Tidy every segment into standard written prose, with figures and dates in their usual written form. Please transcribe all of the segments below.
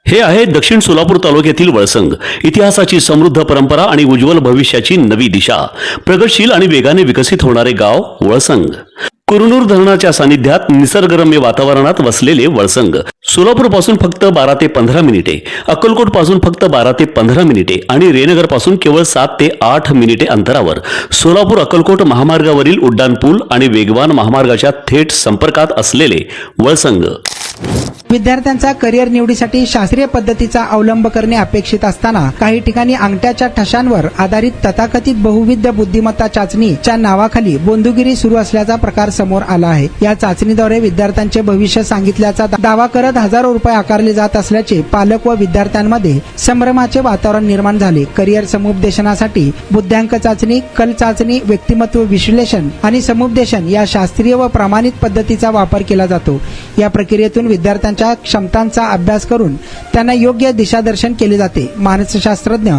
हे आहे दक्षिण सोलापूर तालुक्यातील वळसंग. इतिहासाची समृद्ध परंपरा आणि उज्ज्वल भविष्याची नवी दिशा. प्रगतशील आणि वेगाने विकसित होणारे गाव वळसंग. कुरनूर धरणाच्या सानिध्यात निसर्गरम्य वातावरणात वसलेले वळसंग सोलापूर पासून फक्त 12 ते 15 मिनिटे, अक्कलकोट पासून फक्त 12 ते 15 मिनिटे आणि रेनगर पासून केवळ 7 ते 8 मिनिटे अंतरावर सोलापूर अक्कलकोट महामार्गावरील उड्डाण पूल आणि वेगवान महामार्गाच्या थेट संपर्कात असलेले वळसंग. विद्यार्थ्यांचा करिअर निवडीसाठी शास्त्रीय पद्धतीचा अवलंब करणे अपेक्षित असताना काही ठिकाणी अंगठ्याच्या ठशांवर आधारित तथाकथित बहुविध बुद्धिमत्ता चाचणीच्या नावाखाली बोंधुगिरी सुरू असल्याचा प्रकार समोर आला आहे. या चाचणीद्वारे विद्यार्थ्यांचे भविष्य सांगितल्याचा दावा करत हजारो रुपये आकारले जात असल्याचे पालक व विद्यार्थ्यांमध्ये संभ्रमाचे वातावरण निर्माण झाले. करिअर समुपदेशनासाठी बुद्ध्यांक चाचणी, कल चाचणी, व्यक्तिमत्व विश्लेषण आणि समुपदेशन या शास्त्रीय व प्रमाणित पद्धतीचा वापर केला जातो. या प्रक्रियेतून विद्यार्थ्यांच्या क्षमतांचा अभ्यास करून त्यांना योग्य दिशादर्शन केले जाते. मानसशास्त्रज्ञ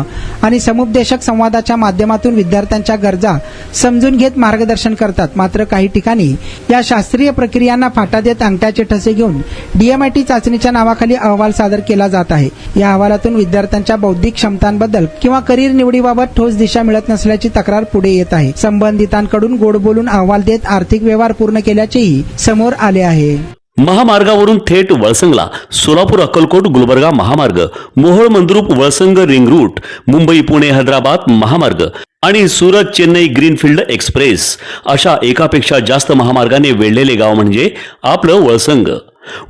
आणि समुपदेशक संवादाच्या माध्यमातून विद्यार्थ्यांच्या गरजा समजून घेत मार्गदर्शन करतात. मात्र काही ठिकाणी या शास्त्रीय प्रक्रियांना फाटा देत अंगठ्याचे ठसे घेऊन DMIT चाचणीच्या नावाखाली अहवाल सादर केला जात आहे. या अहवालातून विद्यार्थ्यांच्या बौद्धिक क्षमतांबद्दल किंवा करिअर निवडीबाबत ठोस दिशा मिळत नसल्याची तक्रार पुढे येत आहे. संबंधितांकडून गोड बोलून अहवाल देत आर्थिक व्यवहार पूर्ण केल्याचेही समोर आले आहे. महामार्गावरून थेट वळसंगला सोलापूर अक्कलकोट गुलबर्गा महामार्ग, मोहोळ मंद्रुप वळसंग रिंग रूट, मुंबई पुणे हैदराबाद महामार्ग आणि सुरत चेन्नई ग्रीनफील्ड एक्सप्रेस अशा एकापेक्षा जास्त महामार्गाने वेढलेले गाव म्हणजे आपलं वळसंग.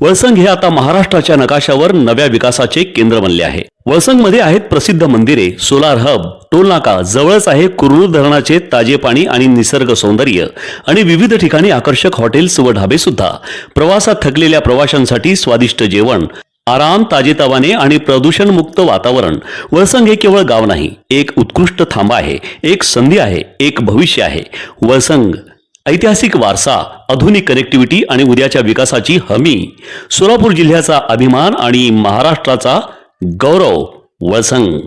वळसंग हे आता महाराष्ट्राच्या नकाशावर नव्या विकासाचे केंद्र बनले आहे. वळसंगमध्ये आहेत प्रसिद्ध मंदिरे, सोलार हब, टोलनाका, जवळच आहे कुरनूर धरणाचे ताजे पाणी आणि निसर्ग सौंदर्य आणि विविध ठिकाणी आकर्षक हॉटेल्स व ढाबे सुद्धा. प्रवासात थकलेल्या प्रवाशांसाठी स्वादिष्ट जेवण, आराम, ताजेतवाने आणि प्रदूषणमुक्त वातावरण. वळसंग हे केवळ गाव नाही, एक उत्कृष्ट थांबा आहे, एक संधी आहे, एक भविष्य आहे. वळसंग ऐतिहासिक वारसा, आधुनिक कनेक्टिव्हिटी आणि उद्याच्या विकासाची हमी. सोलापूर जिल्ह्याचा अभिमान आणि महाराष्ट्राचा गौरव. वळसंग.